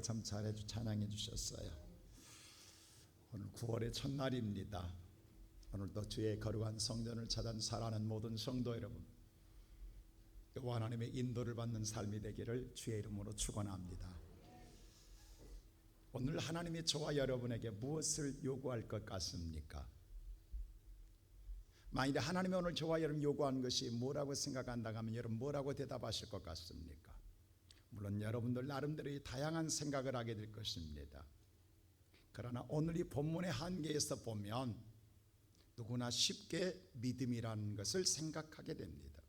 참 찬양해 주셨어요. 오늘 9월의 첫날입니다. 오늘도 주의 거룩한 성전을 찾아 살아가는 모든 성도 여러분, 여호와 하나님의 인도를 받는 삶이 되기를 주의 이름으로 축원합니다. 오늘 하나님이 저와 여러분에게 무엇을 요구할 것 같습니까? 만일에 하나님이 오늘 저와 여러분 요구하는 것이 뭐라고 생각한다고 하면 여러분 뭐라고 대답하실 것 같습니까? 물론 여러분들 나름대로 다양한 생각을 하게 될 것입니다. 그러나 오늘 이 본문의 한계에서 보면 누구나 쉽게 믿음이라는 것을 생각하게 됩니다.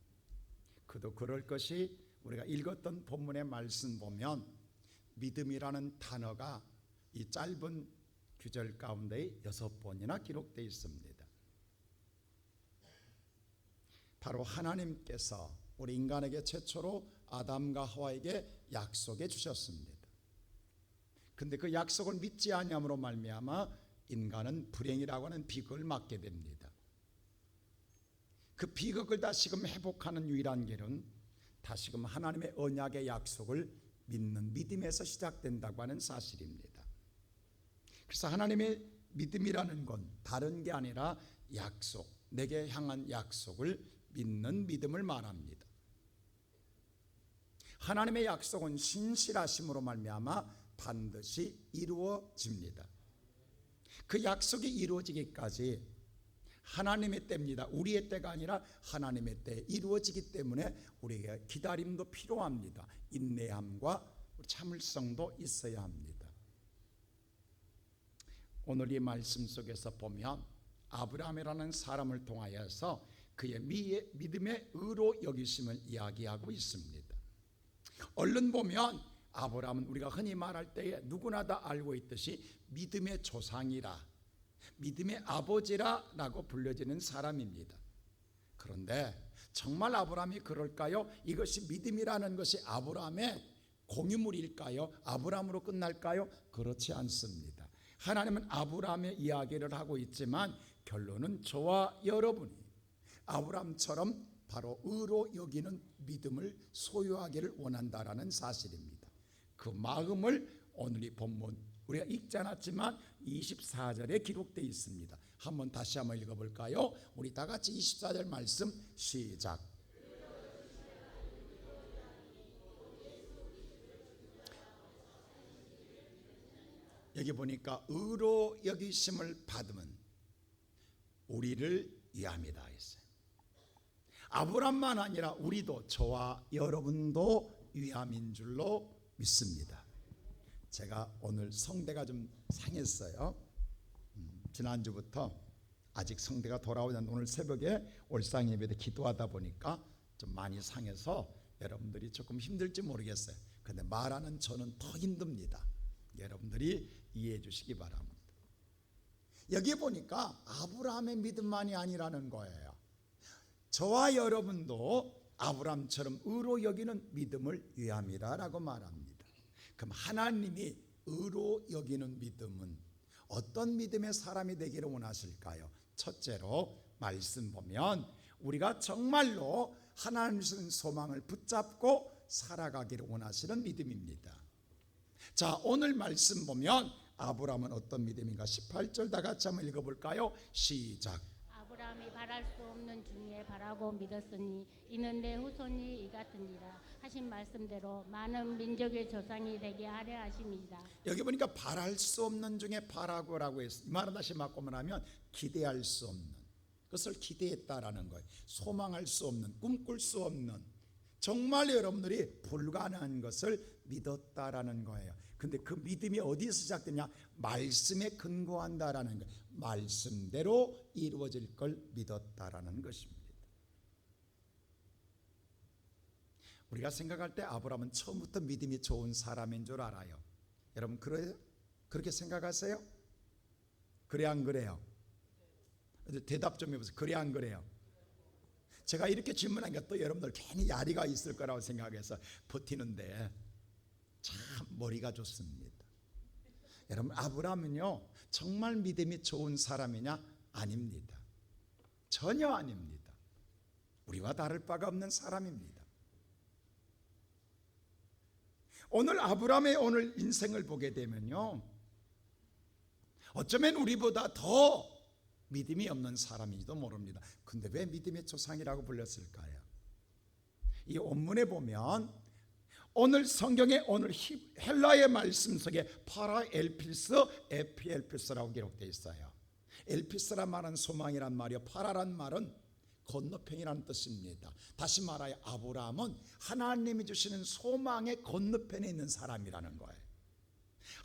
그도 그럴 것이 우리가 읽었던 본문의 말씀 보면 믿음이라는 단어가 이 짧은 구절 가운데 6번이나 기록되어 있습니다. 바로 하나님께서 우리 인간에게 최초로 아담과 하와에게 약속해 주셨습니다. 근데 그 약속을 믿지 아니함으로 말미암아 인간은 불행이라고 하는 비극을 맞게 됩니다. 그 비극을 다시금 회복하는 유일한 길은 다시금 하나님의 언약의 약속을 믿는 믿음에서 시작된다고 하는 사실입니다. 그래서 하나님의 믿음이라는 건 다른 게 아니라 약속, 내게 향한 약속을 믿는 믿음을 말합니다. 하나님의 약속은 신실하심으로 말미암아 반드시 이루어집니다. 그 약속이 이루어지기까지 하나님의 때입니다. 우리의 때가 아니라 하나님의 때에 이루어지기 때문에 우리에게 기다림도 필요합니다. 인내함과 참을성도 있어야 합니다. 오늘 이 말씀 속에서 보면 아브라함이라는 사람을 통하여서 그의 믿음의 의로 여기심을 이야기하고 있습니다. 얼른 보면 아브라함은 우리가 흔히 말할 때에 누구나 다 알고 있듯이 믿음의 조상이라, 믿음의 아버지라 라고 불려지는 사람입니다. 그런데 정말 아브라함이 그럴까요? 이것이 믿음이라는 것이 아브라함의 공유물일까요? 아브라함으로 끝날까요? 그렇지 않습니다. 하나님은 아브라함의 이야기를 하고 있지만 결론은 저와 여러분이 아브라함처럼 바로 의로 여기는 믿음을 소유하기를 원한다라는 사실입니다. 그 마음을 오늘 이 본문 우리가 읽지 않았지만 24절에 기록되어 있습니다. 다시 한번 읽어볼까요? 우리 다 같이 24절 말씀 시작. 여기 보니까 의로 여기심을 받으면 우리를 위함이다 했어요. 아브라함만 아니라 우리도, 저와 여러분도 위함인 줄로 믿습니다. 제가 오늘 성대가 좀 상했어요. 지난주부터 아직 성대가 돌아오지 않는데 오늘 새벽에 올상 예배 때 기도하다 보니까 좀 많이 상해서 여러분들이 조금 힘들지 모르겠어요. 근데 말하는 저는 더 힘듭니다. 여러분들이 이해해 주시기 바랍니다. 여기 보니까 아브라함의 믿음만이 아니라는 거예요. 저와 여러분도 아브라함처럼 의로 여기는 믿음을 위함이라고 말합니다. 그럼 하나님이 의로 여기는 믿음은 어떤 믿음의 사람이 되기를 원하실까요? 첫째로 말씀 보면 우리가 정말로 하나님 주신 소망을 붙잡고 살아가기를 원하시는 믿음입니다. 자, 오늘 말씀 보면 아브라함은 어떤 믿음인가? 18절 다 같이 한번 읽어볼까요? 시작. 아브라함이 바랄 수 없는 중에 바라고 믿었으니 이는 내 후손이 이 같으니라 하신 말씀대로 많은 민족의 조상이 되게 하려 하심이다. 여기 보니까 바랄 수 없는 중에 바라고라고 했어요. 이 말은 다시 바꾸면 기대할 수 없는 그것을 기대했다라는 거예요. 소망할 수 없는, 꿈꿀 수 없는, 정말 여러분들이 불가능한 것을 믿었다라는 거예요. 근데 그 믿음이 어디서 시작되냐? 말씀에 근거한다라는 거예요. 말씀대로 이루어질 걸 믿었다라는 것입니다. 우리가 생각할 때 아브라함은 처음부터 믿음이 좋은 사람인 줄 알아요. 여러분 그렇게 생각하세요? 그래 안 그래요? 대답 좀 해보세요. 그래 안 그래요? 제가 이렇게 질문하니까 또 여러분들 괜히 야리가 있을 거라고 생각해서 버티는데 참 머리가 좋습니다. 여러분 아브라함은요 정말 믿음이 좋은 사람이냐? 아닙니다. 전혀 아닙니다. 우리와 다를 바가 없는 사람입니다. 오늘 아브라함의 오늘 인생을 보게 되면요, 어쩌면 우리보다 더 믿음이 없는 사람인지도 모릅니다. 근데 왜 믿음의 조상이라고 불렸을까요? 이 원문에 보면 오늘 성경의 오늘 헬라의 말씀 속에 파라 엘피스 에피엘피스라고 기록되어 있어요. 엘피스란 말은 소망이란 말이요, 파라란 말은 건너편이라는 뜻입니다. 다시 말하여 아브라함은 하나님이 주시는 소망의 건너편에 있는 사람이라는 거예요.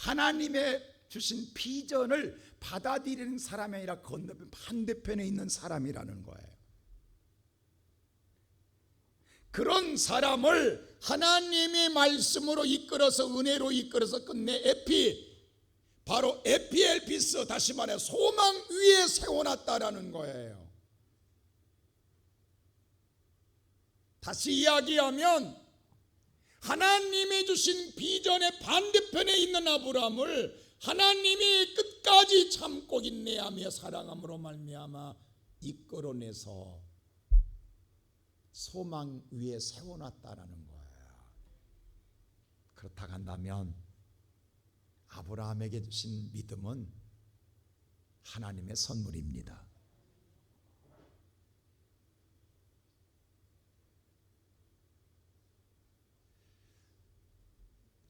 하나님의 주신 비전을 받아들이는 사람이 아니라 건너편 반대편에 있는 사람이라는 거예요. 그런 사람을 하나님의 말씀으로 이끌어서, 은혜로 이끌어서 끝내 바로 에피엘피스, 다시 말해 소망 위에 세워놨다라는 거예요. 다시 이야기하면 하나님이 주신 비전의 반대편에 있는 아브라함을 하나님이 끝까지 참고 인내하며 사랑함으로 말미암아 이끌어내서 소망 위에 세워놨다라는 거예요. 그렇다고 한다면 아브라함에게 주신 믿음은 하나님의 선물입니다.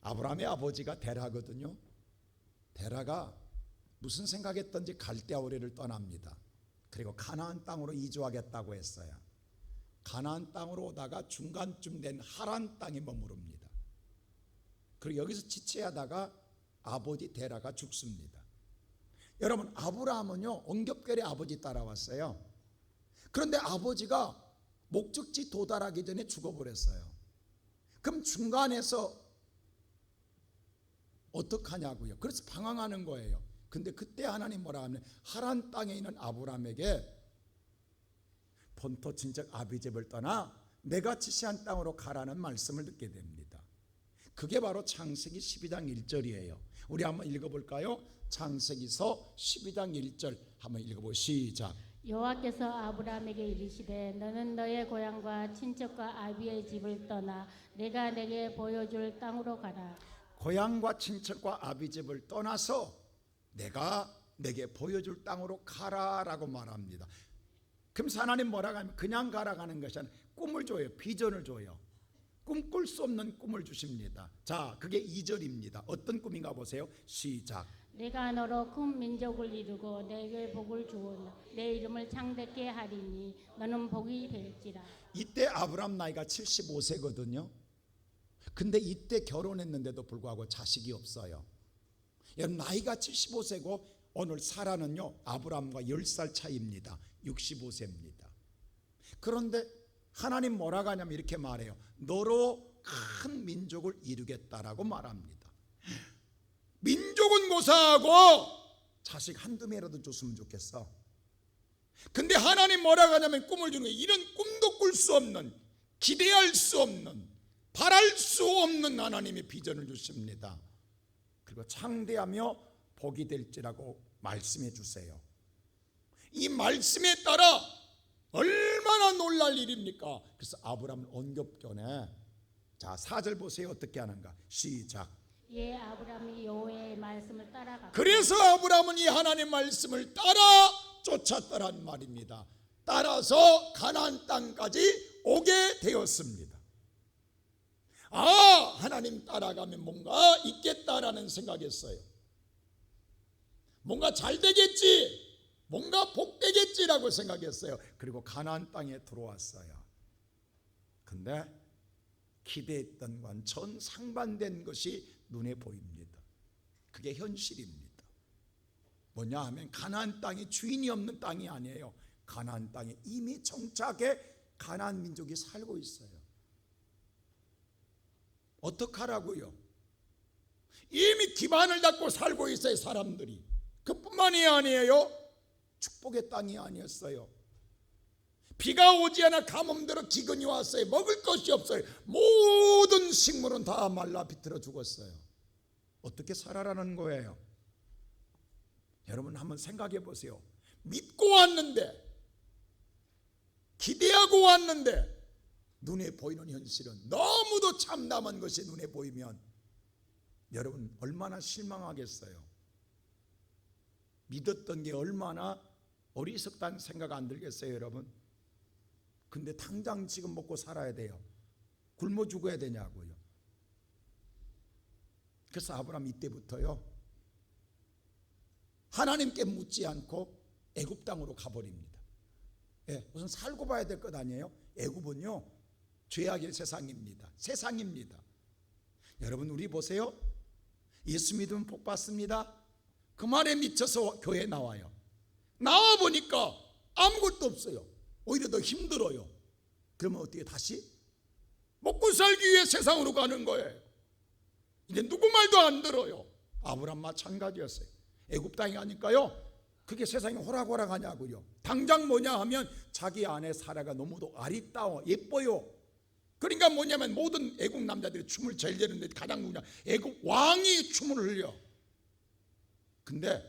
아브라함의 아버지가 데라거든요. 데라가 무슨 생각했던지 갈대아 우레를 떠납니다. 그리고 가나안 땅으로 이주하겠다고 했어요. 가나안 땅으로 오다가 중간쯤 된 하란 땅에 머무릅니다. 그리고 여기서 지체하다가 아버지 데라가 죽습니다. 여러분, 아브라함은요 엉겹결에 아버지 따라왔어요. 그런데 아버지가 목적지 도달하기 전에 죽어버렸어요. 그럼 중간에서 어떡하냐고요. 그래서 방황하는 거예요. 근데 그때 하나님 뭐라 하면 하란 땅에 있는 아브라함에게 본토 친척 아비집을 떠나 내가 지시한 땅으로 가라는 말씀을 듣게 됩니다. 그게 바로 창세기 12장 1절이에요. 우리 한번 읽어볼까요? 창세기서 12장 1절 한번 읽어보시죠. 시작. 여호와께서 아브라함에게 이르시되 너는 너의 고향과 친척과 아비의 집을 떠나 내가 내게 보여줄 땅으로 가라. 고향과 친척과 아비집을 떠나서 내가 내게 보여줄 땅으로 가라라고 말합니다. 그럼 하나님 뭐라고 하면 그냥 가라고 하는 것이 아니라 꿈을 줘요. 비전을 줘요. 꿈꿀 수 없는 꿈을 주십니다. 자, 그게 2절입니다. 어떤 꿈인가 보세요. 시작. 내가 너로 큰 민족을 이루고 내게 복을 주오나 내 이름을 창대케 하리니 너는 복이 될지라. 이때 아브라함 나이가 75세거든요. 근데 이때 결혼했는데도 불구하고 자식이 없어요. 여러분, 나이가 75세고 오늘 사라는요 아브라함과 10살 차이입니다. 65세입니다. 그런데 하나님 뭐라고 하냐면 이렇게 말해요. 너로 큰 민족을 이루겠다라고 말합니다. 민족은 고사하고 자식 한두 명이라도 줬으면 좋겠어. 근데 하나님 뭐라고 하냐면 꿈을 주는 거예요. 이런 꿈도 꿀 수 없는, 기대할 수 없는, 바랄 수 없는 하나님의 비전을 주십니다. 그리고 창대하며 복이 될지라고 말씀해 주세요. 이 말씀에 따라 얼마나 놀랄 일입니까? 그래서 아브라함은 언급견에 자 4절 보세요. 어떻게 하는가. 시작. 예, 아브라함이 여호와의 말씀을 따라가. 그래서 아브라함은 이 하나님 말씀을 따라 쫓았더란 말입니다. 따라서 가나안 땅까지 오게 되었습니다. 아, 하나님 따라가면 뭔가 있겠다라는 생각했어요. 뭔가 잘 되겠지, 뭔가 복되겠지라고 생각했어요. 그리고 가나안 땅에 들어왔어요. 근데 기대했던 건 전상반된 것이 눈에 보입니다. 그게 현실입니다. 뭐냐 하면 가나안 땅이 주인이 없는 땅이 아니에요. 가나안 땅에 이미 정착해 가나안 민족이 살고 있어요. 어떡하라고요? 이미 기반을 닦고 살고 있어요. 사람들이. 그뿐만이 아니에요. 축복의 땅이 아니었어요. 비가 오지 않아 가뭄대로 기근이 왔어요. 먹을 것이 없어요. 모든 식물은 다 말라 비틀어 죽었어요. 어떻게 살아라는 거예요? 여러분 한번 생각해 보세요. 믿고 왔는데, 기대하고 왔는데 눈에 보이는 현실은 너무도 참담한 것이 눈에 보이면 여러분 얼마나 실망하겠어요. 믿었던 게 얼마나 어리석다는 생각 안 들겠어요, 여러분? 근데 당장 지금 먹고 살아야 돼요. 굶어 죽어야 되냐고요. 그래서 아브라함 이때부터요, 하나님께 묻지 않고 애굽 땅으로 가버립니다. 예, 우선 살고 봐야 될 것 아니에요? 애굽은요 죄악의 세상입니다. 세상입니다. 여러분 우리 보세요. 예수 믿으면 복 받습니다. 그 말에 미쳐서 교회 나와요. 나와 보니까 아무것도 없어요. 오히려 더 힘들어요. 그러면 어떻게 다시 먹고 살기 위해 세상으로 가는 거예요. 이제 누구 말도 안 들어요. 아브라함 마찬가지였어요. 애굽 땅에 가니까요 그게 세상이 호락호락하냐고요. 당장 뭐냐 하면 자기 아내 사라가 너무도 아리따워 예뻐요. 그러니까 뭐냐면 모든 애국 남자들이 춤을 제일 제는데 가장 누구냐, 애국 왕이 춤을 흘려. 근데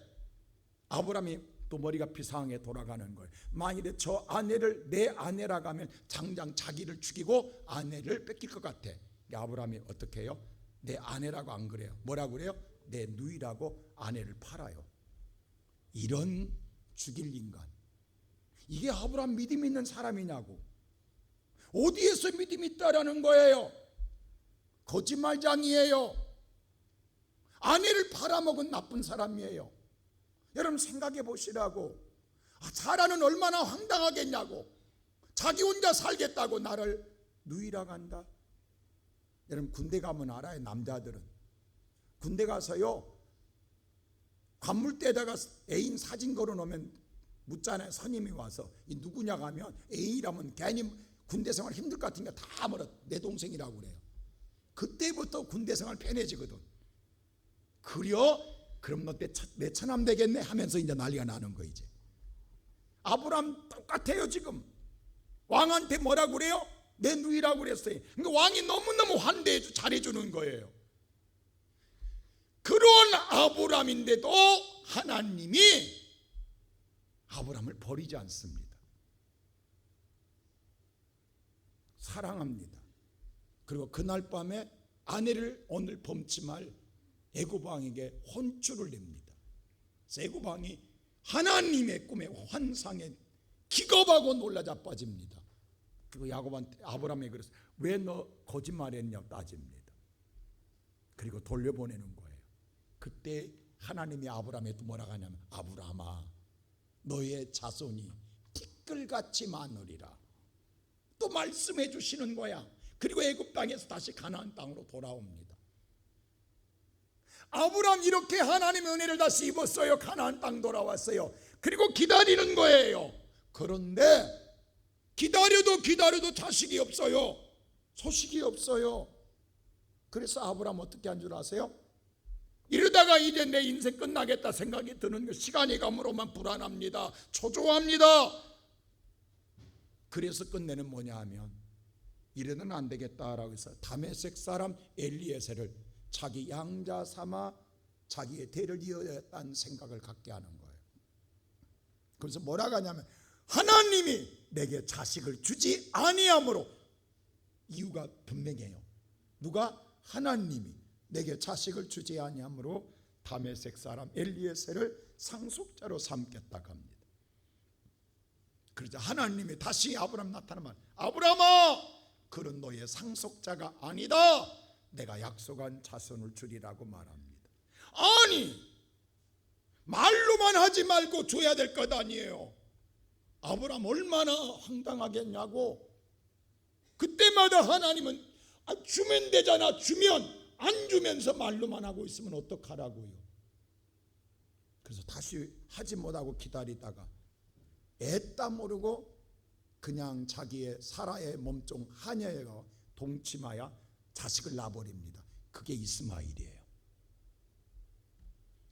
아브라함이 또 머리가 비상하게 돌아가는 거예요. 만일에 저 아내를 내 아내라고 하면 당장 자기를 죽이고 아내를 뺏길 것 같아. 아브라함이 어떻게 해요? 내 아내라고 안 그래요. 뭐라고 그래요? 내 누이라고 아내를 팔아요. 이런 죽일 인간, 이게 아브라함 믿음 있는 사람이냐고. 어디에서 믿음이 있다라는 거예요? 거짓말장이에요. 아내를 팔아먹은 나쁜 사람이에요. 여러분 생각해 보시라고. 사라는 얼마나 황당하겠냐고. 자기 혼자 살겠다고 나를 누이라고 한다. 여러분 군대 가면 알아요. 남자들은 군대 가서요 관물대에다가 애인 사진 걸어놓으면 묻잖아요. 선임이 와서 이 누구냐고 하면 애인이라면 괜히 군대 생활 힘들 것 같으니까 다 뭐라 내 동생이라고 그래요. 그때부터 군대 생활 편해지거든. 그럼 너 내 처남 되겠네 하면서 이제 난리가 나는 거. 이제 아브라함 똑같아요. 지금 왕한테 뭐라고 그래요? 내 누이라고 그랬어요. 그러니까 왕이 너무너무 환대해 잘해주는 거예요. 그런 아브라함인데도 하나님이 아브라함을 버리지 않습니다. 사랑합니다. 그리고 그날 밤에 아내를 오늘 범치 말 애굽 왕에게 혼쭐을 냅니다. 애굽 왕이 하나님의 꿈에 환상에 기겁하고 놀라 자빠집니다. 그리고 야곱한테 아브라함에게 그래서 왜 너 거짓말했냐고 따집니다. 그리고 돌려보내는 거예요. 그때 하나님이 아브라함에게 뭐라고 하냐면 아브라함아 너의 자손이 티끌같이 많으리라 또 말씀해 주시는 거야. 그리고 애굽 땅에서 다시 가나안 땅으로 돌아옵니다. 아브라함 이렇게 하나님의 은혜를 다시 입었어요. 가나안 땅 돌아왔어요. 그리고 기다리는 거예요. 그런데 기다려도 자식이 없어요. 소식이 없어요. 그래서 아브라함 어떻게 한 줄 아세요? 이러다가 이제 내 인생 끝나겠다 생각이 드는 거, 시간이 감으로만 불안합니다. 초조합니다. 그래서 끝내는 뭐냐 하면 이래는 안 되겠다라고 해서 다메섹 사람 엘리에셀을 자기 양자 삼아 자기의 대를 이어야겠다는 생각을 갖게 하는 거예요. 그래서 뭐라고 하냐면 하나님이 내게 자식을 주지 아니함으로, 이유가 분명해요. 누가? 하나님이 내게 자식을 주지 아니함으로 다메섹 사람 엘리에셀을 상속자로 삼겠다고 합니다. 그러자 하나님이 다시 아브라함 나타나면 아브라함아 그런 너의 상속자가 아니다. 내가 약속한 자손을 주리라고 말합니다. 아니 말로만 하지 말고 줘야 될 것 아니에요. 아브라함 얼마나 황당하겠냐고. 그때마다 하나님은 주면 되잖아. 주면 안 주면서 말로만 하고 있으면 어떡하라고요. 그래서 다시 하지 못하고 기다리다가 애따 모르고 그냥 자기의 사라의 몸종 하녀가 동침하여 자식을 낳아버립니다. 그게 이스마일이에요.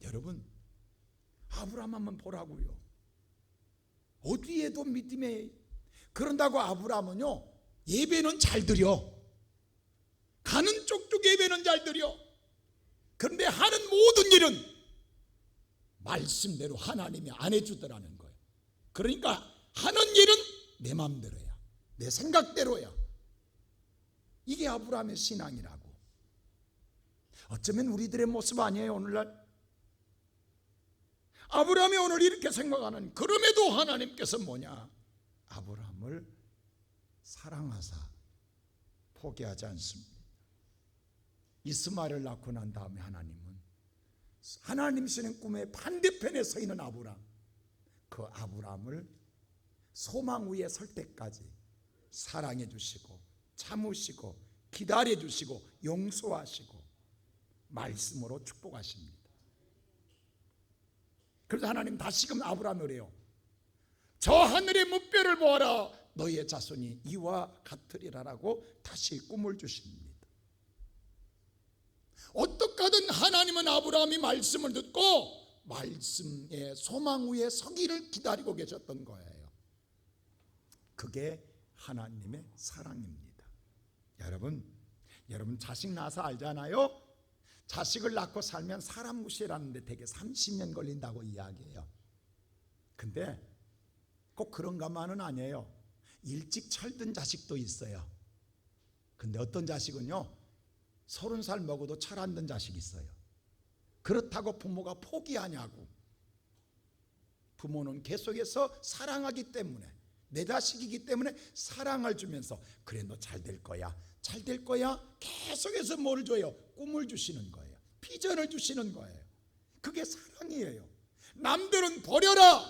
여러분 아브라함 한번 보라고요. 어디에도 믿음에, 그런다고 아브라함은요 예배는 잘 드려. 가는 쪽쪽 예배는 잘 드려. 그런데 하는 모든 일은 말씀대로 하나님이 안 해주더라는 거예요. 그러니까 하는 일은 내 마음대로야, 내 생각대로야. 이게 아브라함의 신앙이라고. 어쩌면 우리들의 모습 아니에요. 오늘날 아브라함이 오늘 이렇게 생각하는, 그럼에도 하나님께서 뭐냐, 아브라함을 사랑하사 포기하지 않습니다. 이스마엘을 낳고 난 다음에 하나님 주시는 꿈의 반대편에 서 있는 아브라함, 그 아브라함을 소망 위에 설 때까지 사랑해 주시고 참으시고 기다려 주시고 용서하시고 말씀으로 축복하십니다. 그래서 하나님 다시금 아브라함을 해요. 저 하늘의 무뼈를 보아라, 너희의 자손이 이와 같으리라라고 다시 꿈을 주십니다. 어떻게든 하나님은 아브라함이 말씀을 듣고 말씀의 소망 위에 서기를 기다리고 계셨던 거예요. 그게 하나님의 사랑입니다. 여러분 자식 낳아서 알잖아요. 자식을 낳고 살면 사람 무시라는데 대개 30년 걸린다고 이야기해요. 근데 꼭 그런가만은 아니에요. 일찍 철든 자식도 있어요. 근데 어떤 자식은요 30살 먹어도 철 안 든 자식이 있어요. 그렇다고 부모가 포기하냐고. 부모는 계속해서 사랑하기 때문에, 내 자식이기 때문에 사랑을 주면서 그래 너 잘 될 거야, 잘 될 거야, 계속해서 뭘 줘요? 꿈을 주시는 거예요. 비전을 주시는 거예요. 그게 사랑이에요. 남들은 버려라,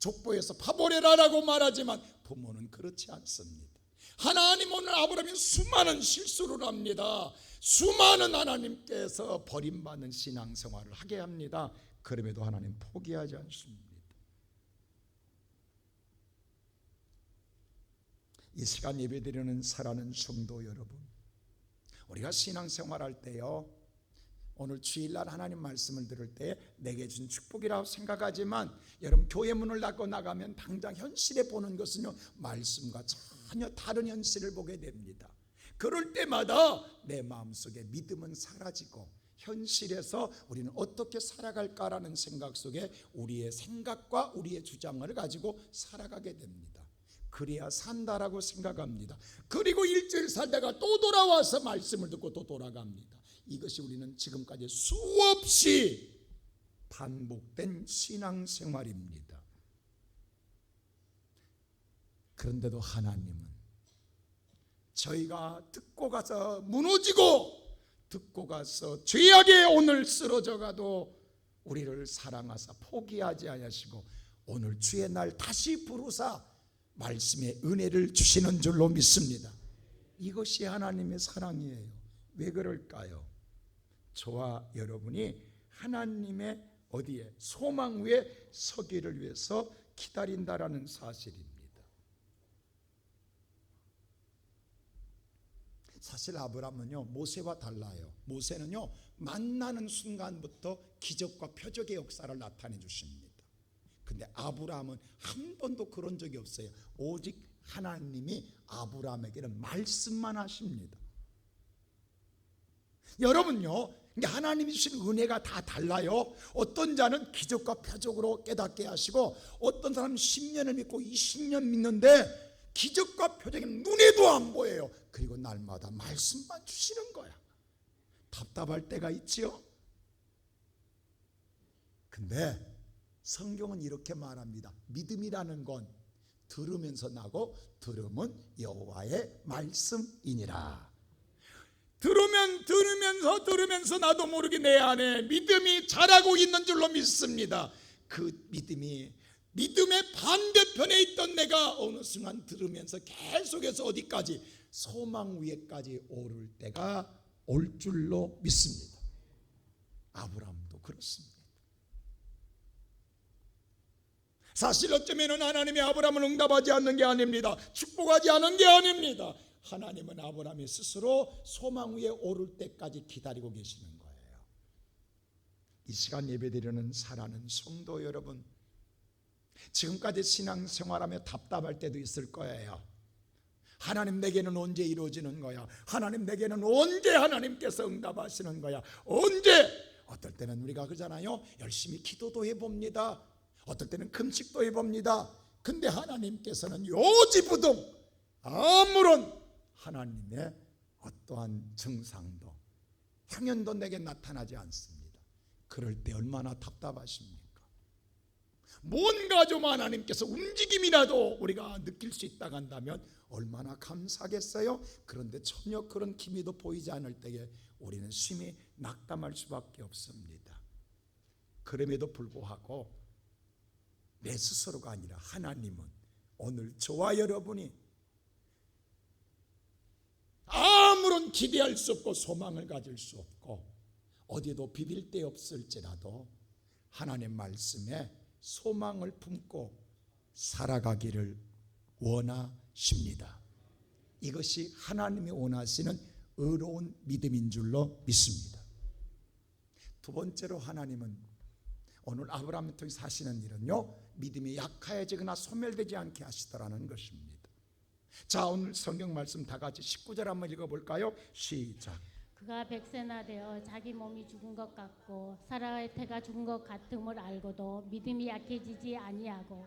족보에서 파버려라라고 말하지만 부모는 그렇지 않습니다. 하나님 오늘 아브라함이 수많은 실수를 합니다. 수많은 하나님께서 버림받는 신앙생활을 하게 합니다. 그럼에도 하나님 포기하지 않습니다. 이 시간 예배드리는 사랑하는 성도 여러분, 우리가 신앙생활할 때요, 오늘 주일날 하나님 말씀을 들을 때 내게 준 축복이라고 생각하지만 여러분 교회 문을 닫고 나가면 당장 현실에 보는 것은요 말씀과 전혀 다른 현실을 보게 됩니다. 그럴 때마다 내 마음속에 믿음은 사라지고 현실에서 우리는 어떻게 살아갈까라는 생각 속에 우리의 생각과 우리의 주장을 가지고 살아가게 됩니다. 그래야 산다라고 생각합니다. 그리고 일주일 살다가 또 돌아와서 말씀을 듣고 또 돌아갑니다. 이것이 우리는 지금까지 수없이 반복된 신앙생활입니다. 그런데도 하나님은 저희가 듣고 가서 무너지고 듣고 가서 죄악에 오늘 쓰러져 가도 우리를 사랑하사 포기하지 아니하시고 오늘 주의 날 다시 부르사 말씀의 은혜를 주시는 줄로 믿습니다. 이것이 하나님의 사랑이에요. 왜 그럴까요? 저와 여러분이 하나님의 어디에 소망 위에 서기를 위해서 기다린다라는 사실입니다. 사실 아브라함은요 모세와 달라요. 모세는요 만나는 순간부터 기적과 표적의 역사를 나타내 주십니다. 근데 아브라함은 한 번도 그런 적이 없어요. 오직 하나님이 아브라함에게는 말씀만 하십니다. 여러분요 하나님이 주신 은혜가 다 달라요. 어떤 자는 기적과 표적으로 깨닫게 하시고 어떤 사람은 10년을 믿고 20년 믿는데 기적과 표적이 눈에도 안 보여요. 그리고 날마다 말씀만 주시는 거야. 답답할 때가 있지요. 근데 성경은 이렇게 말합니다. 믿음이라는 건 들으면서 나고 들음은 여호와의 말씀이니라. 들으면서 나도 모르게 내 안에 믿음이 자라고 있는 줄로 믿습니다. 그 믿음의 반대편에 있던 내가 어느 순간 들으면서 계속해서 어디까지 소망 위에까지 오를 때가 올 줄로 믿습니다. 아브라함도 그렇습니다. 사실 어쩌면 하나님이 아브라함을 응답하지 않는 게 아닙니다. 축복하지 않은 게 아닙니다. 하나님은 아브라함이 스스로 소망 위에 오를 때까지 기다리고 계시는 거예요. 이 시간 예배드리는 사랑하는 성도 여러분, 지금까지 신앙생활하며 답답할 때도 있을 거예요. 하나님 내게는 언제 이루어지는 거야? 하나님 내게는 언제 하나님께서 응답하시는 거야? 언제? 어떨 때는 우리가 그러잖아요. 열심히 기도도 해봅니다. 어떨 때는 금식도 해봅니다. 근데 하나님께서는 요지부동 아무런 하나님의 어떠한 증상도 향연도 내게 나타나지 않습니다. 그럴 때 얼마나 답답하십니까? 뭔가 좀 하나님께서 움직임이라도 우리가 느낄 수 있다고 한다면 얼마나 감사하겠어요? 그런데 전혀 그런 기미도 보이지 않을 때에 우리는 심히 낙담할 수밖에 없습니다. 그럼에도 불구하고 내 스스로가 아니라 하나님은 오늘 저와 여러분이 아무런 기대할 수 없고 소망을 가질 수 없고 어디도 비빌 데 없을지라도 하나님 말씀에 소망을 품고 살아가기를 원하십니다. 이것이 하나님이 원하시는 의로운 믿음인 줄로 믿습니다. 두 번째로 하나님은 오늘 아브라함을 통해 하시는 일은요, 믿음이 약해지거나 소멸되지 않게 하시더라는 것입니다. 자, 오늘 성경 말씀 다 같이 19절 한번 읽어볼까요? 시작. 그가 백세나 되어 자기 몸이 죽은 것 같고 사라의 태가 죽은 것 같음을 알고도 믿음이 약해지지 아니하고.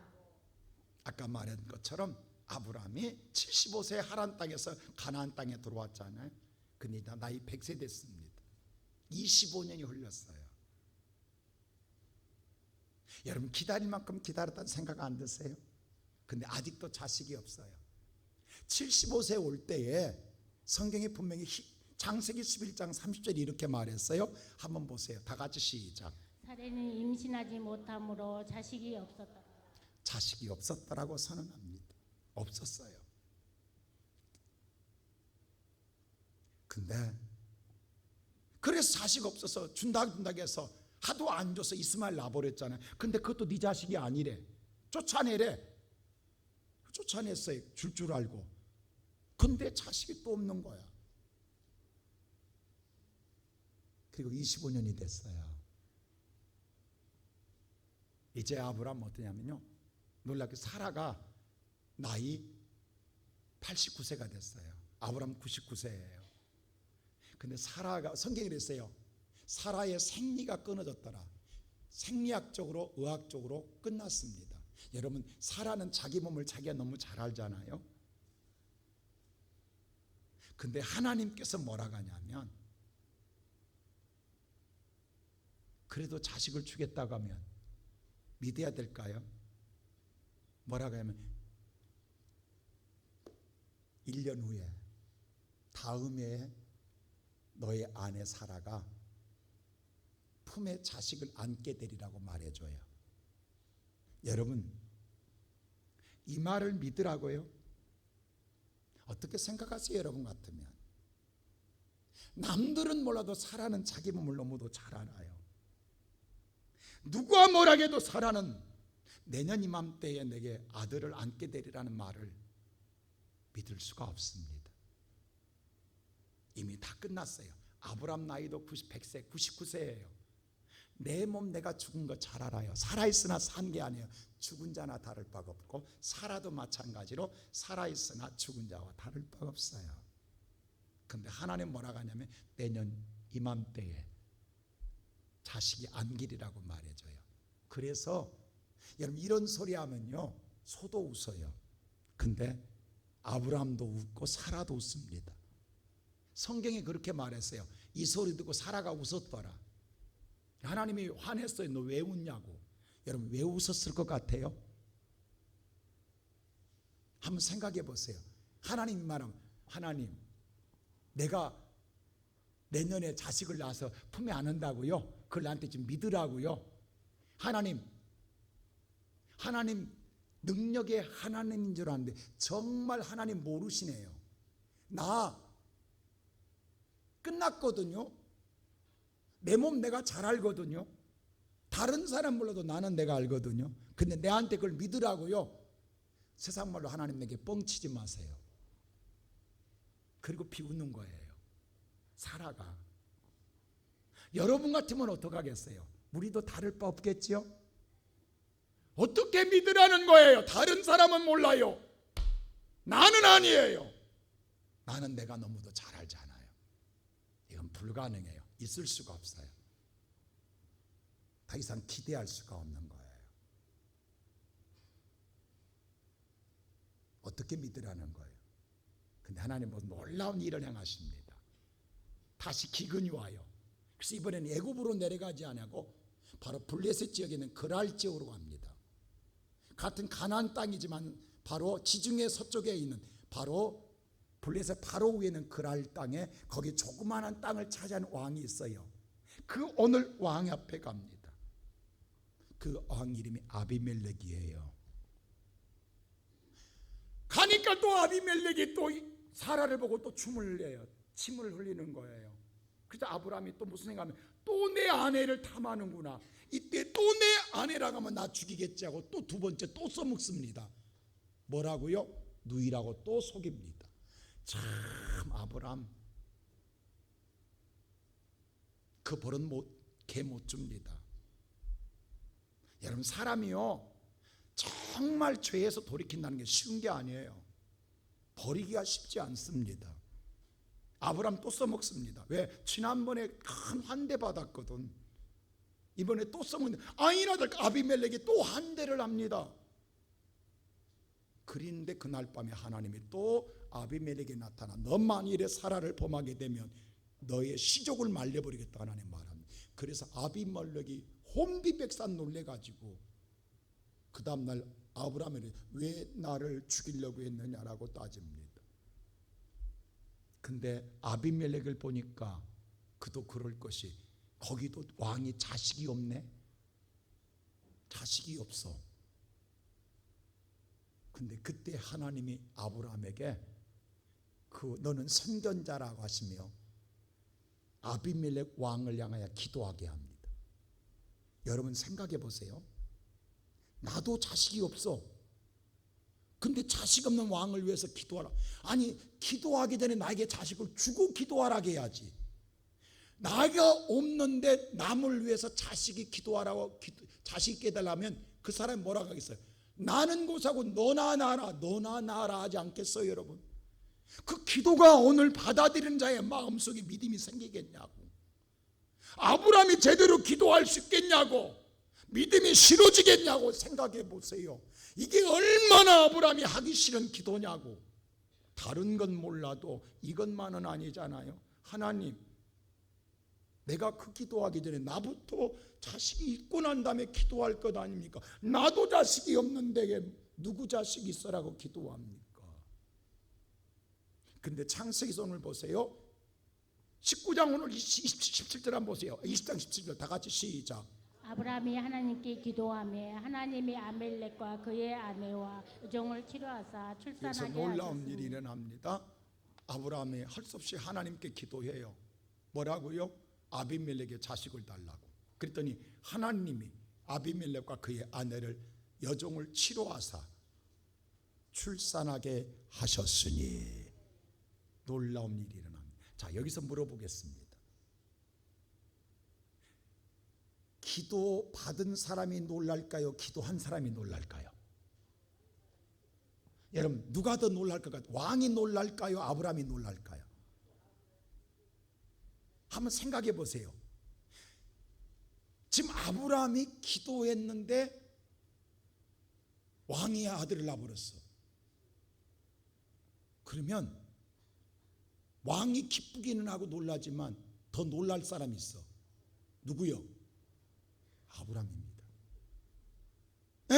아까 말한 것처럼 아브라함이 75세 하란 땅에서 가나안 땅에 들어왔잖아요. 근데 나이 100세 됐습니다. 25년이 흘렀어요. 여러분 기다릴 만큼 기다렸다는 생각 안 드세요? 근데 아직도 자식이 없어요. 75세 올 때에 성경이 분명히 창세기 11장 30절이 이렇게 말했어요. 한번 보세요. 다 같이 시작. 사례는 임신하지 못함으로 자식이 없었다. 자식이 없었다라고 선언합니다. 없었어요. 근데 그래서 자식 없어서 준다고 해서 하도 안 줘서 이스마엘 낳아버렸잖아요. 근데 그것도 네 자식이 아니래. 쫓아내래. 쫓아냈어요. 줄 알고. 근데 자식이 또 없는 거야. 그리고 25년이 됐어요. 이제 아브라함 어떠냐면요, 놀랍게 사라가 나이 89세가 됐어요. 아브라함 99세예요. 근데 사라가 성경이 그랬어요. 사라의 생리가 끊어졌더라. 생리학적으로 의학적으로 끝났습니다. 여러분 사라는 자기 몸을 자기가 너무 잘 알잖아요. 근데 하나님께서 뭐라고 하냐면 그래도 자식을 주겠다고 하면 믿어야 될까요? 뭐라고 하면 1년 후에 다음 해에 너의 아내 사라가 품에 자식을 안게 되리라고 말해줘요. 여러분 이 말을 믿으라고요? 어떻게 생각하세요? 여러분 같으면 남들은 몰라도 사라는 자기 몸을 너무도 잘 알아요. 누가 뭐라 해도 사라는 내년 이맘때에 내게 아들을 안게 되리라는 말을 믿을 수가 없습니다. 이미 다 끝났어요. 아브라함 나이도 100세, 99세예요. 내 몸 내가 죽은 거 잘 알아요. 살아있으나 산 게 아니에요. 죽은 자나 다를 바가 없고 사라도 마찬가지로 살아있으나 죽은 자와 다를 바가 없어요. 그런데 하나님 뭐라고 하냐면 내년 이맘때에 자식이 안기리라고 말해줘요. 그래서 여러분 이런 소리 하면요 소도 웃어요. 근데 아브라함도 웃고 사라도 웃습니다. 성경이 그렇게 말했어요. 이 소리 듣고 사라가 웃었더라. 하나님이 화냈어요. 너 왜 웃냐고. 여러분 왜 웃었을 것 같아요? 한번 생각해 보세요. 하나님이 말하면 하나님 내가 내년에 자식을 낳아서 품에 안는다고요? 그걸 나한테 좀 믿으라고요? 하나님 능력의 하나님인 줄 아는데 정말 하나님 모르시네요. 나 끝났거든요. 내 몸 내가 잘 알거든요. 다른 사람 몰라도 나는 내가 알거든요. 근데 내한테 그걸 믿으라고요? 세상 말로 하나님 내게 뻥치지 마세요. 그리고 비웃는 거예요. 사라가. 여러분 같으면 어떡하겠어요? 우리도 다를 바 없겠지요? 어떻게 믿으라는 거예요? 다른 사람은 몰라요. 나는 아니에요. 나는 내가 너무도 잘 알잖아요. 이건 불가능해요. 있을 수가 없어요. 더 이상 기대할 수가 없는 거예요. 어떻게 믿으라는 거예요? 근데 하나님은 놀라운 일을 행하십니다. 다시 기근이 와요. 그래서 이번에는 애굽으로 내려가지 않고 바로 블레셋 지역에 있는 그랄 지역으로 갑니다. 같은 가나안 땅이지만 바로 지중해 서쪽에 있는 바로 블레셋 바로 위에 있는 그랄 땅에 거기 조그마한 땅을 차지한 왕이 있어요. 그 오늘 왕 앞에 갑니다. 그 왕 이름이 아비멜렉이에요. 가니까 또 아비멜렉이 또 사라를 보고 또 춤을 내요. 침을 흘리는 거예요. 그래서 아브라함이 또 무슨 생각하면 또 내 아내를 탐하는구나. 이때 또 내 아내라고 하면 나 죽이겠지 하고 또 두 번째 또 써먹습니다. 뭐라고요? 누이라고 또 속입니다. 참 아브라함 그 벌은 개 못 줍니다. 여러분 사람이요 정말 죄에서 돌이킨다는 게 쉬운 게 아니에요. 버리기가 쉽지 않습니다. 아브라함 또 써먹습니다. 왜? 지난번에 큰 환대 받았거든. 이번에 또 써먹는데 아이나들 아비멜렉이 또 환대를 합니다. 그런데 그날 밤에 하나님이 또 아비멜렉에 나타나 너 만일에 사라를 범하게 되면 너의 시족을 말려버리겠다 하나님 말합니다. 그래서 아비멜렉이 혼비백산 놀래가지고 그 다음날 아브라함이 왜 나를 죽이려고 했느냐라고 따집니다. 근데 아비멜렉을 보니까 그도 그럴 것이 거기도 왕이 자식이 없네. 자식이 없어. 근데 그때 하나님이 아브라함에게 너는 선견자라고 하시며 아비멜렉 왕을 향하여 기도하게 합니다. 여러분 생각해 보세요. 나도 자식이 없어. 근데 자식 없는 왕을 위해서 기도하라. 아니 기도하기 전에 나에게 자식을 주고 기도하라게 해야지. 나가 없는데 남을 위해서 자식이 기도하라고 자식 있게 해달라면 그 사람이 뭐라고 하겠어요? 나는 고사고 너나 나라 하지 않겠어요 여러분? 그 기도가 오늘 받아들이는 자의 마음속에 믿음이 생기겠냐고. 아브라함이 제대로 기도할 수 있겠냐고, 믿음이 실어지겠냐고 생각해 보세요. 이게 얼마나 아브라함이 하기 싫은 기도냐고. 다른 건 몰라도 이것만은 아니잖아요. 하나님, 내가 그 기도하기 전에 나부터 자식이 있고 난 다음에 기도할 것 아닙니까? 나도 자식이 없는데 누구 자식이 있어라고 기도합니까? 근데 창세기서 오늘 보세요. 19장 오늘 17절 한번 보세요. 20장 17절 다 같이 시작. 아브라함이 하나님께 기도하며 하나님이 아멜렉과 그의 아내와 여종을 치료하사 그래서 출산하게 놀라운 하셨으니 일이 일어납니다. 아브라함이 할 수 없이 하나님께 기도해요. 뭐라고요? 아비멜렉의 자식을 달라고. 그랬더니 하나님이 아비멜렉과 그의 아내를 여종을 치료하사 출산하게 하셨으니 놀라운 일이 일어납니다. 자, 여기서 물어보겠습니다. 기도 받은 사람이 놀랄까요? 기도한 사람이 놀랄까요? 여러분 누가 더 놀랄 것 같아요? 왕이 놀랄까요? 아브라함이 놀랄까요? 한번 생각해 보세요. 지금 아브라함이 기도했는데 왕의 아들을 낳아버렸어. 그러면 왕이 기쁘기는 하고 놀라지만 더 놀랄 사람이 있어. 누구요? 아브라함입니다. 에?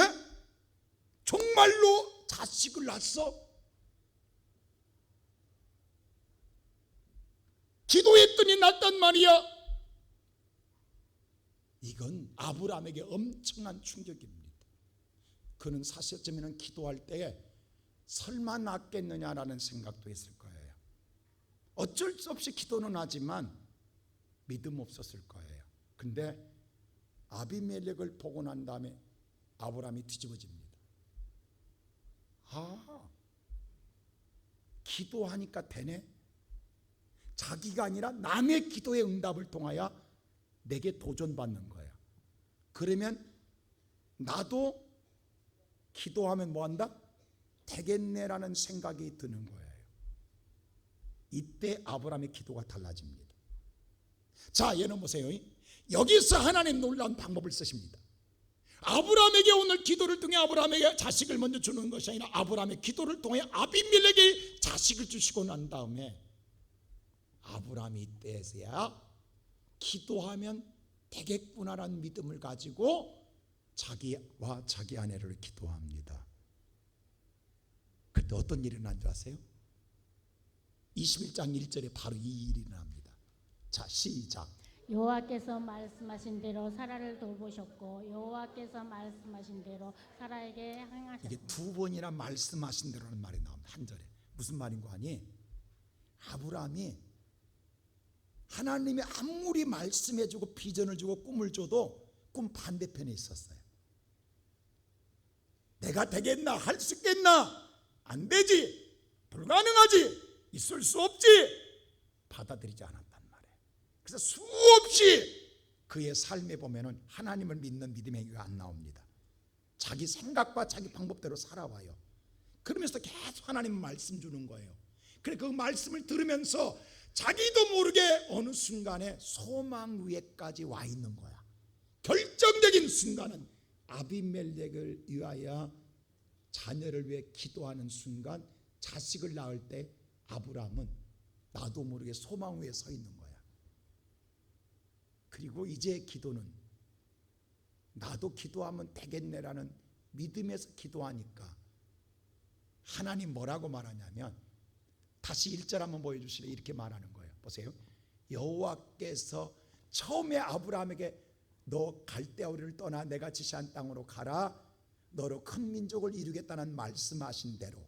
정말로 자식을 낳았어? 기도했더니 낳았단 말이야. 이건 아브라함에게 엄청난 충격입니다. 그는 사실 어쩌면 기도할 때에 설마 낳겠느냐라는 생각도 했을 거예요. 어쩔 수 없이 기도는 하지만 믿음 없었을 거예요. 근데 아비멜렉을 보고 난 다음에 아브라함이 뒤집어집니다. 기도하니까 되네. 자기가 아니라 남의 기도의 응답을 통하여 내게 도전받는 거야. 그러면 나도 기도하면 뭐한다? 되겠네라는 생각이 드는 거예요. 이때 아브라함의 기도가 달라집니다. 자, 얘는 보세요. 여기서 하나님 놀라운 방법을 쓰십니다. 아브라함에게 오늘 기도를 통해 아브라함에게 자식을 먼저 주는 것이 아니라 아브라함의 기도를 통해 아비멜렉에게 자식을 주시고 난 다음에 아브라함이 이때에서야 기도하면 되겠구나라는 믿음을 가지고 자기와 자기 아내를 기도합니다. 그때 어떤 일이 일어난 줄 아세요? 21장 1절에 바로 이 일이 일어납니다. 자, 시작. 여호와께서 말씀하신 대로 사라를 돌보셨고 여호와께서 말씀하신 대로 사라에게 행하셨습니다. 이게 두 번이나 말씀하신 대로라는 말이 나옵니다. 한 절에. 무슨 말인 거 아니? 아브라함이 하나님이 아무리 말씀해주고 비전을 주고 꿈을 줘도 꿈 반대편에 있었어요. 내가 되겠나? 할 수 있겠나? 안 되지. 불가능하지. 있을 수 없지. 받아들이지 않았단 말이에요. 그래서 수없이 그의 삶에 보면은 하나님을 믿는 믿음의 행위가 안 나옵니다. 자기 생각과 자기 방법대로 살아와요. 그러면서 계속 하나님 말씀 주는 거예요. 그래 그 말씀을 들으면서 자기도 모르게 어느 순간에 소망 위에까지 와 있는 거야. 결정적인 순간은 아비멜렉을 위하여 자녀를 위해 기도하는 순간, 자식을 낳을 때 아브라함은 나도 모르게 소망 위에 서 있는 거야. 그리고 이제 기도는 나도 기도하면 되겠네라는 믿음에서 기도하니까 하나님 뭐라고 말하냐면, 다시 1절 한번 보여주시래. 이렇게 말하는 거예요. 보세요. 여호와께서 처음에 아브라함에게 너 갈대아 우리를 떠나 내가 지시한 땅으로 가라, 너로 큰 민족을 이루겠다는 말씀하신 대로,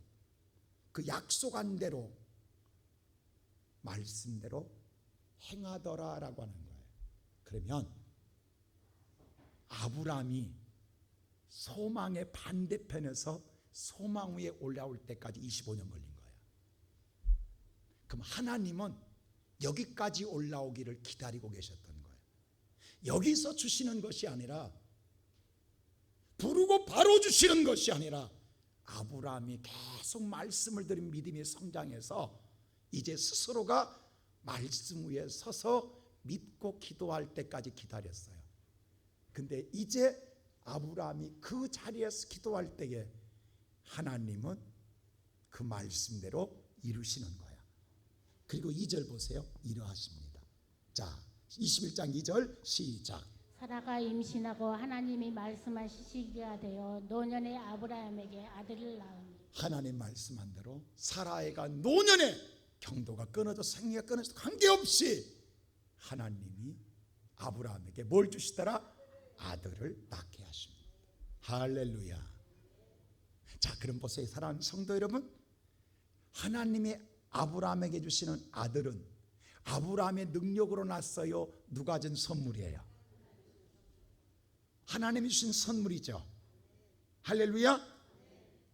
그 약속한 대로 말씀대로 행하더라라고 하는 거예요. 그러면 아브라함이 소망의 반대편에서 소망 위에 올라올 때까지 25년 걸린 거예요. 그럼 하나님은 여기까지 올라오기를 기다리고 계셨던 거예요. 여기서 주시는 것이 아니라, 부르고 바로 주시는 것이 아니라, 아브라함이 계속 말씀을 들은 믿음이 성장해서 이제 스스로가 말씀 위에 서서 믿고 기도할 때까지 기다렸어요. 근데 이제 아브라함이 그 자리에서 기도할 때에 하나님은 그 말씀대로 이루시는 거예요. 그리고 2절 보세요. 이러하십니다. 자, 21장 2절 시작. 사라가 임신하고 하나님이 말씀하신 시기가 되어 노년의 아브라함에게 아들을 낳으니. 하나님 말씀한 대로 사라이가 노년에 경도가 끊어져 생리가 끊어져 관계없이 하나님이 아브라함에게 뭘 주시더라? 아들을 낳게 하십니다. 할렐루야. 자, 그럼 보세요. 사랑하는 성도 여러분, 하나님이 아브라함에게 주시는 아들은 아브라함의 능력으로 났어요? 누가 준 선물이에요? 하나님이 주신 선물이죠. 할렐루야.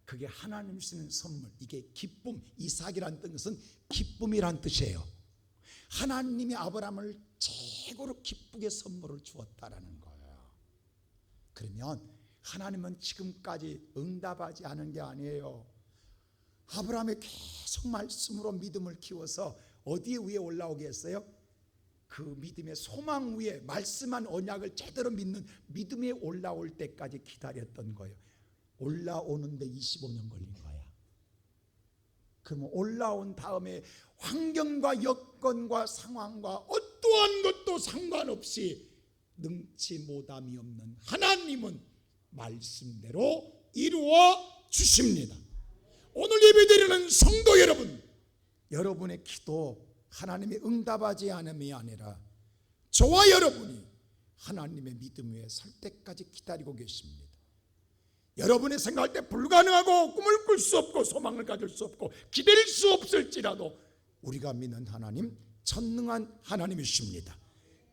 그게 하나님이 주시는 선물. 이게 기쁨, 이삭이란 뜻은 기쁨이란 뜻이에요. 하나님이 아브라함을 최고로 기쁘게 선물을 주었다라는 거예요. 그러면 하나님은 지금까지 응답하지 않은 게 아니에요. 아브라함이 계속 말씀으로 믿음을 키워서 어디에 위에 올라오게 했어요? 그 믿음의 소망 위에 말씀한 언약을 제대로 믿는 믿음에 올라올 때까지 기다렸던 거예요. 올라오는데 25년 걸린 거야. 그러면 올라온 다음에 환경과 여건과 상황과 어떠한 것도 상관없이 능치 못함이 없는 하나님은 말씀대로 이루어 주십니다. 오늘 예배드리는 성도 여러분, 여러분의 기도 하나님이 응답하지 않음이 아니라 저와 여러분이 하나님의 믿음 위에 설 때까지 기다리고 계십니다. 여러분이 생각할 때 불가능하고 꿈을 꿀 수 없고 소망을 가질 수 없고 기댈 수 없을지라도 우리가 믿는 하나님 전능한 하나님이십니다.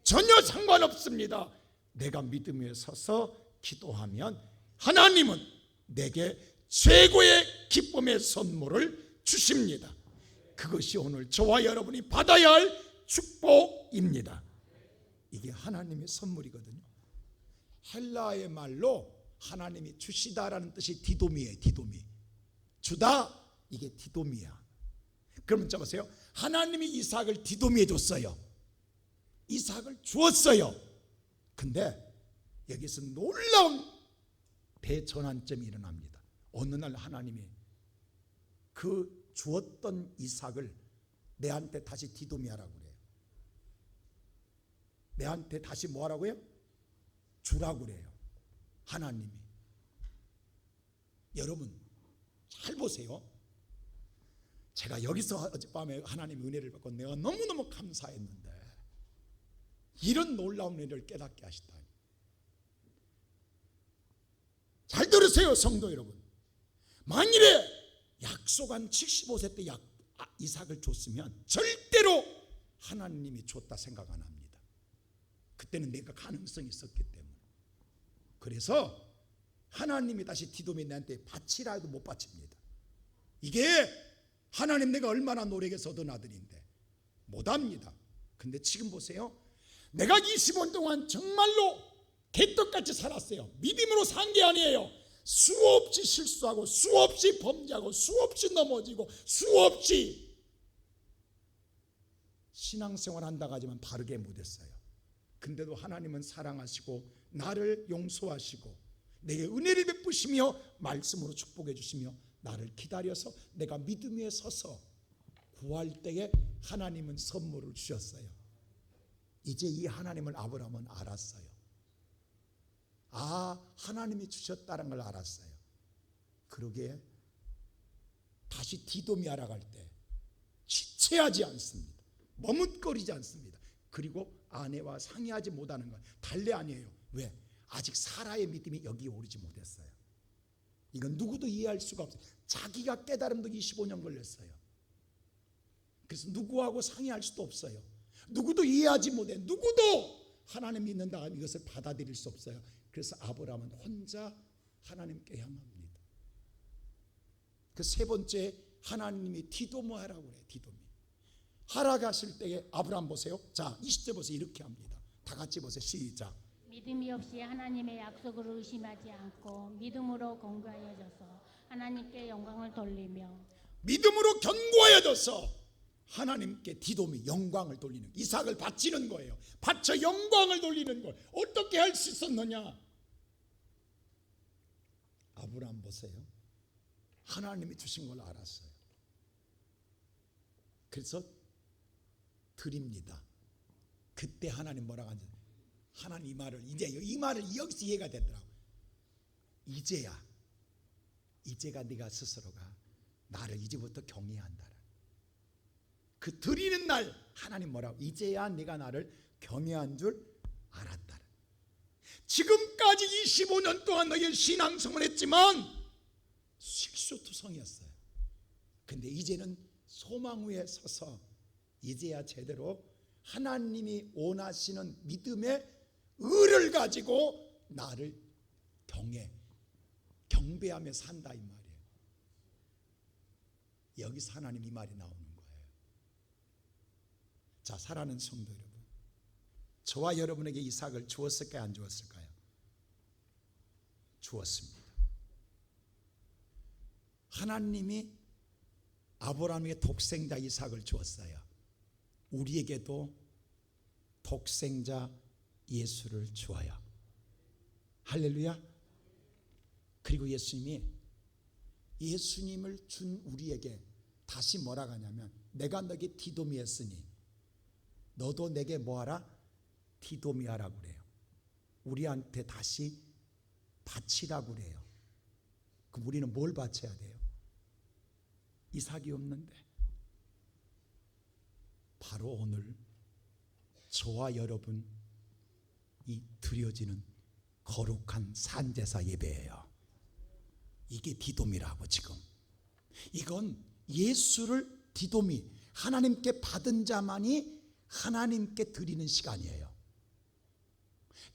전혀 상관없습니다. 내가 믿음 위에 서서 기도하면 하나님은 내게 최고의 기쁨의 선물을 주십니다. 그것이 오늘 저와 여러분이 받아야 할 축복입니다. 이게 하나님의 선물이거든요. 헬라의 말로 하나님이 주시다라는 뜻이 디도미예요. 디도미. 주다, 이게 디도미야. 그러면 자 보세요. 하나님이 이삭을 디도미에 줬어요. 이삭을 주었어요. 근데 여기서 놀라운 대전환점이 일어납니다. 어느 날 하나님이 그 주었던 이삭을 내한테 다시 디도미하라고 그래요. 내한테 다시 뭐하라고요? 주라고 그래요. 하나님이. 여러분 잘 보세요. 제가 여기서 어젯밤에 하나님의 은혜를 받고 내가 너무너무 감사했는데 이런 놀라운 은혜를 깨닫게 하시다니. 잘 들으세요 성도 여러분. 만일에 약속한 75세 때 이삭을 줬으면 절대로 하나님이 줬다 생각 안 합니다. 그때는 내가 가능성이 있었기 때문에. 그래서 하나님이 다시 디돔이 내한테 바치라 해도 못 바칩니다. 이게 하나님 내가 얼마나 노력해서 얻은 아들인데 못합니다. 근데 지금 보세요. 내가 25년 동안 정말로 개떡같이 살았어요. 믿음으로 산 게 아니에요. 수없이 실수하고 수없이 범죄하고 수없이 넘어지고 수없이 신앙생활 한다고 하지만 바르게 못했어요. 근데도 하나님은 사랑하시고 나를 용서하시고 내게 은혜를 베푸시며 말씀으로 축복해 주시며 나를 기다려서 내가 믿음 위에 서서 구할 때에 하나님은 선물을 주셨어요. 이제 이 하나님을 아브라함은 알았어요. 아, 하나님이 주셨다는 걸 알았어요. 그러기에 다시 디돔이 알아갈 때 지체하지 않습니다. 머뭇거리지 않습니다. 그리고 아내와 상의하지 못하는 건 달래 아니에요. 왜? 아직 사라의 믿음이 여기에 오르지 못했어요. 이건 누구도 이해할 수가 없어요. 자기가 깨달음도 25년 걸렸어요. 그래서 누구하고 상의할 수도 없어요. 누구도 이해하지 못해. 누구도 하나님 믿는다 이것을 받아들일 수 없어요. 그래서 아브라함은 혼자 하나님께 향합니다. 그 세 번째 하나님이 디돔을 하라고 그래요. 디돔이 하라고 하실 때에 아브라함 보세요. 자 20절 보세요. 이렇게 합니다. 다 같이 보세요. 시작. 믿음이 없이 하나님의 약속을 의심하지 않고 믿음으로 견고하여져서 하나님께 영광을 돌리며 믿음으로 견고하여져서 하나님께 디돔이 영광을 돌리는 이삭을 바치는 거예요. 바쳐 영광을 돌리는 거예요. 어떻게 할 수 있었느냐? 아브라함 보세요. 하나님이 주신 걸 알았어요. 그래서 드립니다. 그때 하나님 뭐라고 하는지 하나님 이 말을 이제 이 말을 여기서 이해가 되더라고. 이제가 네가 스스로가 나를 이제부터 경외한다. 그 드리는 날 하나님 뭐라고? 이제야 네가 나를 경외한 줄 알았다. 지금까지 25년 동안 너희 신앙생활을 했지만 실수투성이었어요. 근데 이제는 소망 위에 서서 이제야 제대로 하나님이 원하시는 믿음의 의를 가지고 나를 경배하며 산다 이 말이에요. 여기서 하나님 이 말이 나오는 거예요. 자, 사랑하는 성도 여러분, 저와 여러분에게 이삭을 주었을까요? 안 주었을까요? 주었습니다. 하나님이 아브라함에게 독생자 이삭을 주었어요. 우리에게도 독생자 예수를 주어요. 할렐루야. 그리고 예수님을 준 우리에게 다시 뭐라고 하냐면 내가 너에게 디돔이 했으니 너도 내게 뭐하라? 디돔이 하라고 그래요. 우리한테 다시 바치라고 그래요. 그럼 우리는 뭘 바쳐야 돼요? 이삭이 없는데 바로 오늘 저와 여러분 이 드려지는 거룩한 산제사 예배예요. 이게 디돔이라고 지금. 이건 예수를 디돔이 하나님께 받은 자만이 하나님께 드리는 시간이에요.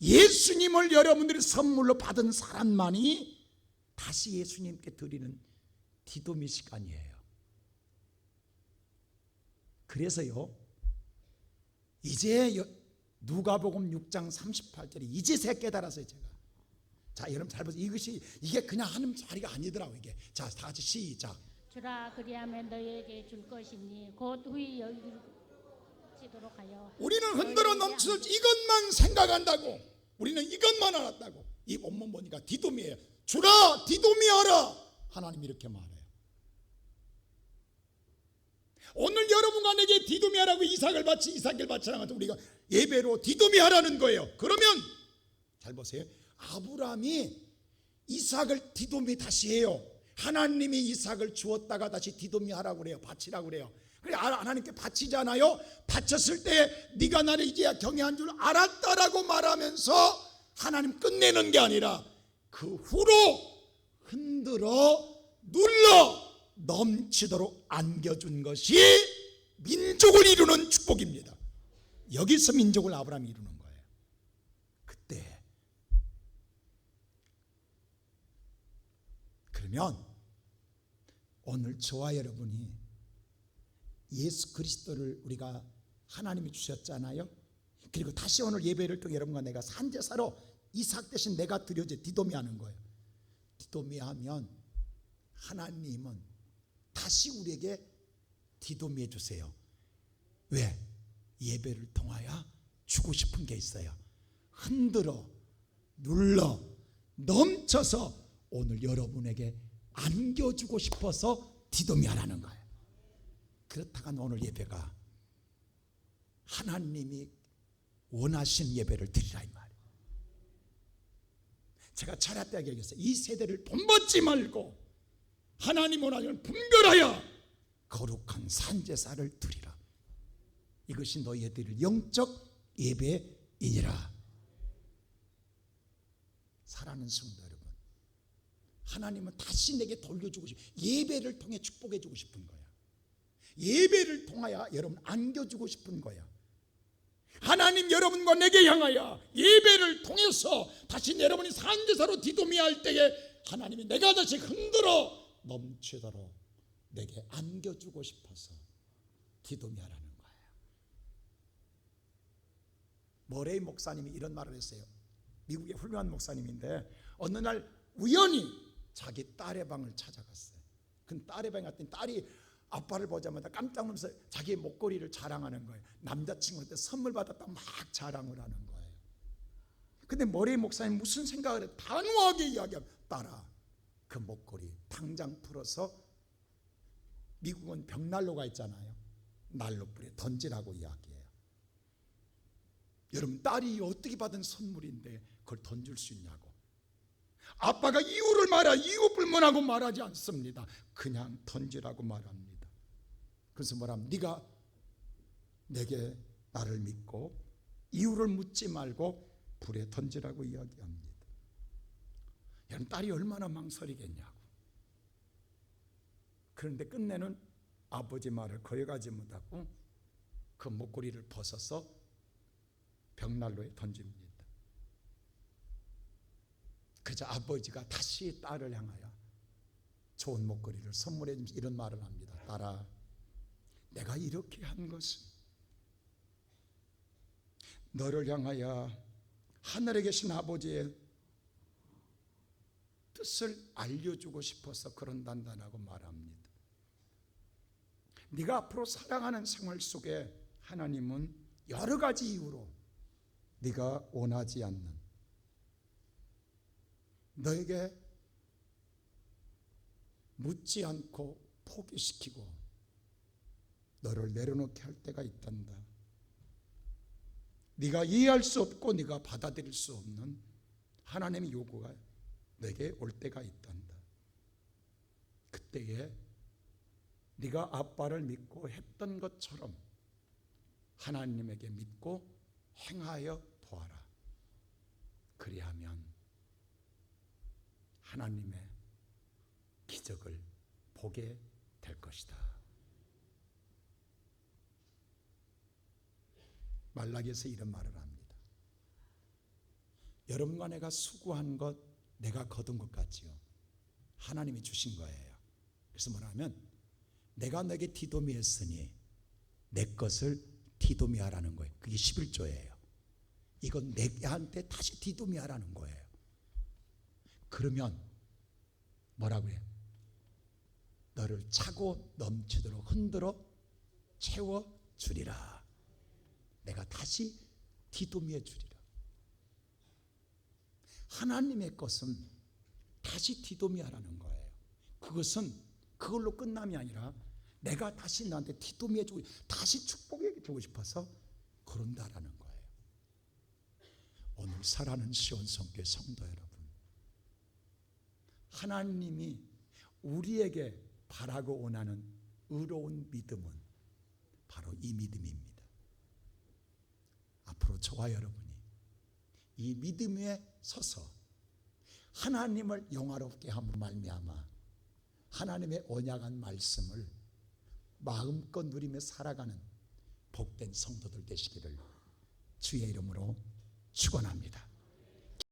예수님을 여러분들이 선물로 받은 사람만이 다시 예수님께 드리는 디돔이 시간이에요. 그래서요, 이제 누가복음 6장 38절에 이제서야 깨달았어요. 제가. 자, 여러분 잘 보세요. 이게 그냥 하는 자리가 아니더라고 이게. 자, 다 같이 시작. 주라 그리하면 너희에게 줄 것이니 곧 후히 여기지도록 하여. 우리는 흔들어 넘쳐서 이것만 생각한다고. 우리는 이것만 알았다고. 이 본문 보니까 디돔이에요. 주라 디돔이 하라. 하나님 이렇게 말해요. 오늘 여러분과 내게 디돔이 하라고 이삭을 바치라고 우리가 예배로 디도미하라는 거예요. 그러면 잘 보세요. 아브라함이 이삭을 디도미 다시 해요. 하나님이 이삭을 주었다가 다시 디도미하라고 그래요. 바치라고 그래요. 그래 하나님께 바치잖아요. 바쳤을 때 네가 나를 이제야 경외한 줄 알았다라고 말하면서 하나님 끝내는 게 아니라 그 후로 흔들어 눌러 넘치도록 안겨준 것이 민족을 이루는 축복입니다. 여기서 민족을 아브라함이 이루는 거예요. 그때 그러면 오늘 저와 여러분이 예수 그리스도를 우리가 하나님이 주셨잖아요. 그리고 다시 오늘 예배를 통해 여러분과 내가 산제사로 이삭 대신 내가 드려져 디도미하는 거예요. 디도미하면 하나님은 다시 우리에게 디도미해 주세요. 왜? 예배를 통하여 주고 싶은 게 있어요. 흔들어 눌러 넘쳐서 오늘 여러분에게 안겨주고 싶어서 디도미하라는 거예요. 그렇다면 오늘 예배가 하나님이 원하신 예배를 드리라 이 말이에요. 제가 차례때하게 얘기했어요. 이 세대를 본받지 말고 하나님 원하시는 분별하여 거룩한 산제사를 드리라. 이것이 너희의 드릴 영적 예배이니라. 사랑하는 성도 여러분, 하나님은 다시 내게 돌려주고 싶어요. 예배를 통해 축복해 주고 싶은 거야. 예배를 통하여 여러분 안겨주고 싶은 거야. 하나님 여러분과 내게 향하여 예배를 통해서 다시 여러분이 산제사로 디도미할 때에 하나님이 내가 다시 흔들어 넘치도록 내게 안겨주고 싶어서 디도미하라는 거예요. 머레이 목사님이 이런 말을 했어요. 미국의 훌륭한 목사님인데 어느 날 우연히 자기 딸의 방을 찾아갔어요. 그 딸의 방에 갔더니 딸이 아빠를 보자마자 깜짝 놀라서 자기의 목걸이를 자랑하는 거예요. 남자친구한테 선물 받았다고 막 자랑을 하는 거예요. 근데 머레이 목사님 무슨 생각을 해요? 단호하게 이야기하면 딸아, 그 목걸이 당장 풀어서 미국은 벽난로가 있잖아요. 난로불에 던지라고 이야기해요. 여러분, 딸이 어떻게 받은 선물인데 그걸 던질 수 있냐고. 아빠가 이유를 이유 불문하고 말하지 않습니다. 그냥 던지라고 말합니다. 그래서 뭐라면 네가 내게 나를 믿고 이유를 묻지 말고 불에 던지라고 이야기합니다. 여러분, 딸이 얼마나 망설이겠냐고. 그런데 끝내는 아버지 말을 거역하지 못하고 그 목걸이를 벗어서 벽난로에 던집니다. 그래서 아버지가 다시 딸을 향하여 좋은 목걸이를 선물해 주면서 이런 말을 합니다. 딸아, 내가 이렇게 한 것은 너를 향하여 하늘에 계신 아버지의 뜻을 알려주고 싶어서 그런단다라고 말합니다. 네가 앞으로 살아가는 생활 속에 하나님은 여러 가지 이유로 네가 원하지 않는 너에게 묻지 않고 포기시키고 너를 내려놓게 할 때가 있단다. 네가 이해할 수 없고 네가 받아들일 수 없는 하나님의 요구가 내게 올 때가 있단다. 그때에 네가 아빠를 믿고 했던 것처럼 하나님에게 믿고 행하여 보아라. 그리하면 하나님의 기적을 보게 될 것이다. 말라기에서 이런 말을 합니다. 여러분과 내가 수고한 것, 내가 거둔 것 같지요. 하나님이 주신 거예요. 그래서 뭐냐면 내가 너에게 디도미했으니 내 것을 디도미하라는 거예요. 그게 11조예요. 이건 내한테 다시 디도미하라는 거예요. 그러면 뭐라고 해요? 너를 차고 넘치도록 흔들어 채워주리라. 내가 다시 디도미해 주리라. 하나님의 것은 다시 디도미하라는 거예요. 그것은 그걸로 끝남이 아니라 내가 다시 너한테 디도미해 주고 다시 축복해 주고 싶어서 그런다라는 거예요. 오늘 사랑하는 시온성교회 성도 여러분, 하나님이 우리에게 바라고 원하는 의로운 믿음은 바로 이 믿음입니다. 앞으로 저와 여러분이 이 믿음 위에 서서 하나님을 영화롭게 함으로 말미암아 하나님의 언약한 말씀을 마음껏 누리며 살아가는 복된 성도들 되시기를 주의 이름으로 축원합니다.